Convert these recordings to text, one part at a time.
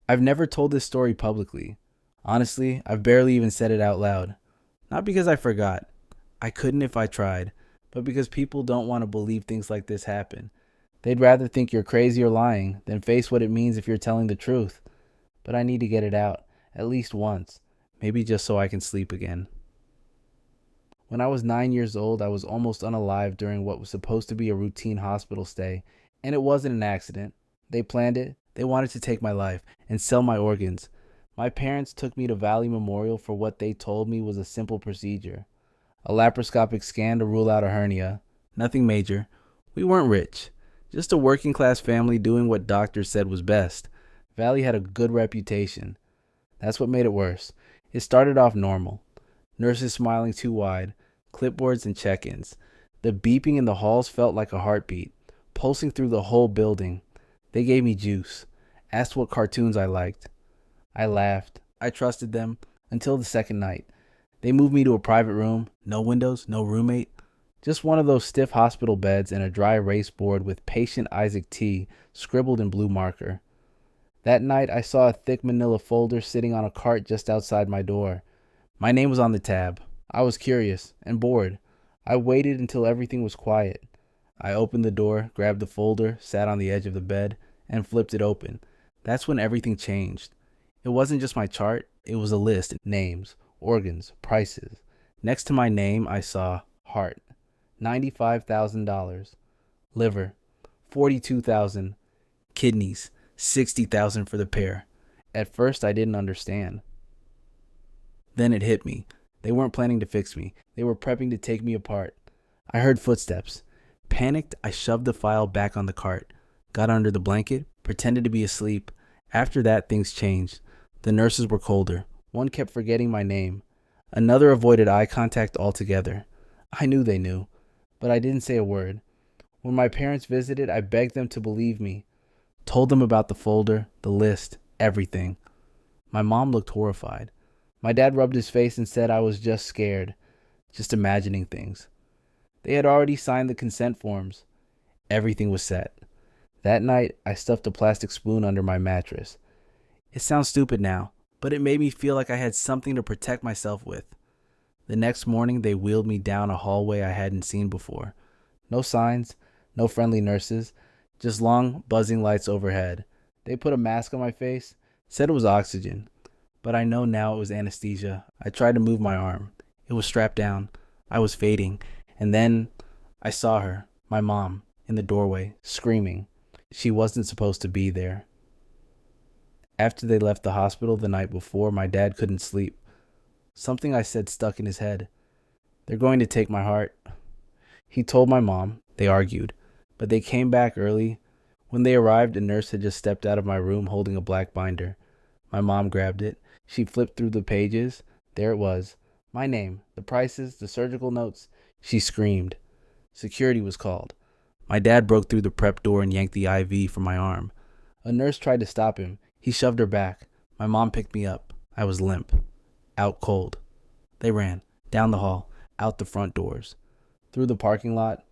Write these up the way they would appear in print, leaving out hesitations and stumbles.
I've never told this story publicly. Honestly, I've barely even said it out loud. Not because I forgot. I couldn't if I tried, but because people don't want to believe things like this happen. They'd rather think you're crazy or lying than face what it means if you're telling the truth. But I need to get it out, at least once, maybe just so I can sleep again. When I was 9 years old, I was almost unalive during what was supposed to be a routine hospital stay, and it wasn't an accident. They planned it, they wanted to take my life and sell my organs. My parents took me to Valley Memorial for what they told me was a simple procedure, a laparoscopic scan to rule out a hernia. Nothing major. We weren't rich, just a working class family doing what doctors said was best. Valley had a good reputation. That's what made it worse. It started off normal. Nurses smiling too wide, clipboards and check-ins. The beeping in the halls felt like a heartbeat, pulsing through the whole building. They gave me juice, asked what cartoons I liked. I laughed. I trusted them until the second night. They moved me to a private room, no windows, no roommate, just one of those stiff hospital beds and a dry erase board with Patient Isaac T scribbled in blue marker. That night I saw a thick manila folder sitting on a cart just outside my door. My name was on the tab. I was curious and bored. I waited until everything was quiet. I opened the door, grabbed the folder, sat on the edge of the bed, and flipped it open. That's when everything changed. It wasn't just my chart, it was a list: names, organs, prices. Next to my name, I saw heart, $95,000. Liver, $42,000. Kidneys, $60,000 for the pair. At first, I didn't understand. Then it hit me. They weren't planning to fix me. They were prepping to take me apart. I heard footsteps. Panicked, I shoved the file back on the cart, got under the blanket, pretended to be asleep. After that, things changed. The nurses were colder. One kept forgetting my name. Another avoided eye contact altogether. I knew they knew, but I didn't say a word. When my parents visited, I begged them to believe me. Told them about the folder, the list, everything. My mom looked horrified. My dad rubbed his face and said I was just scared, just imagining things. They had already signed the consent forms. Everything was set. That night, I stuffed a plastic spoon under my mattress. It sounds stupid now, but it made me feel like I had something to protect myself with. The next morning, they wheeled me down a hallway I hadn't seen before. No signs, no friendly nurses, just long, buzzing lights overhead. They put a mask on my face, said it was oxygen, but I know now it was anesthesia. I tried to move my arm. It was strapped down. I was fading, and then I saw her, my mom, in the doorway, screaming. She wasn't supposed to be there. After they left the hospital the night before, my dad couldn't sleep. Something I said stuck in his head. They're going to take my heart. He told my mom. They argued, but they came back early. When they arrived, a nurse had just stepped out of my room holding a black binder. My mom grabbed it. She flipped through the pages. There it was. My name, the prices, the surgical notes. She screamed. Security was called. My dad broke through the prep door and yanked the IV from my arm. A nurse tried to stop him. He shoved her back. My mom picked me up. I was limp. Out cold. They ran. Down the hall. Out the front doors. Through the parking lot.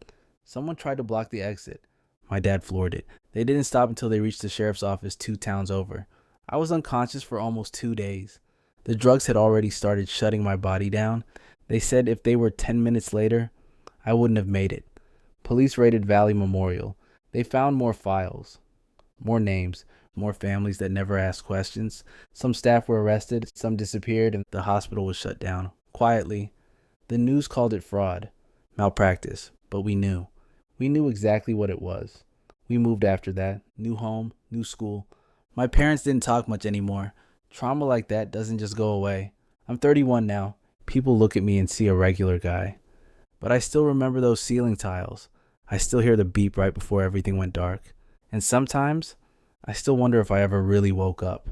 Someone tried to block the exit. My dad floored it. They didn't stop until they reached the sheriff's office 2 towns over. I was unconscious for almost 2 days. The drugs had already started shutting my body down. They said if they were 10 minutes later, I wouldn't have made it. Police raided Valley Memorial. They found more files, more names, more families that never asked questions. Some staff were arrested, some disappeared, and the hospital was shut down. Quietly, the news called it fraud, malpractice, but we knew. We knew exactly what it was. We moved after that. New home, new school. My parents didn't talk much anymore. Trauma like that doesn't just go away. I'm 31 now. People look at me and see a regular guy. But I still remember those ceiling tiles. I still hear the beep right before everything went dark. And sometimes, I still wonder if I ever really woke up.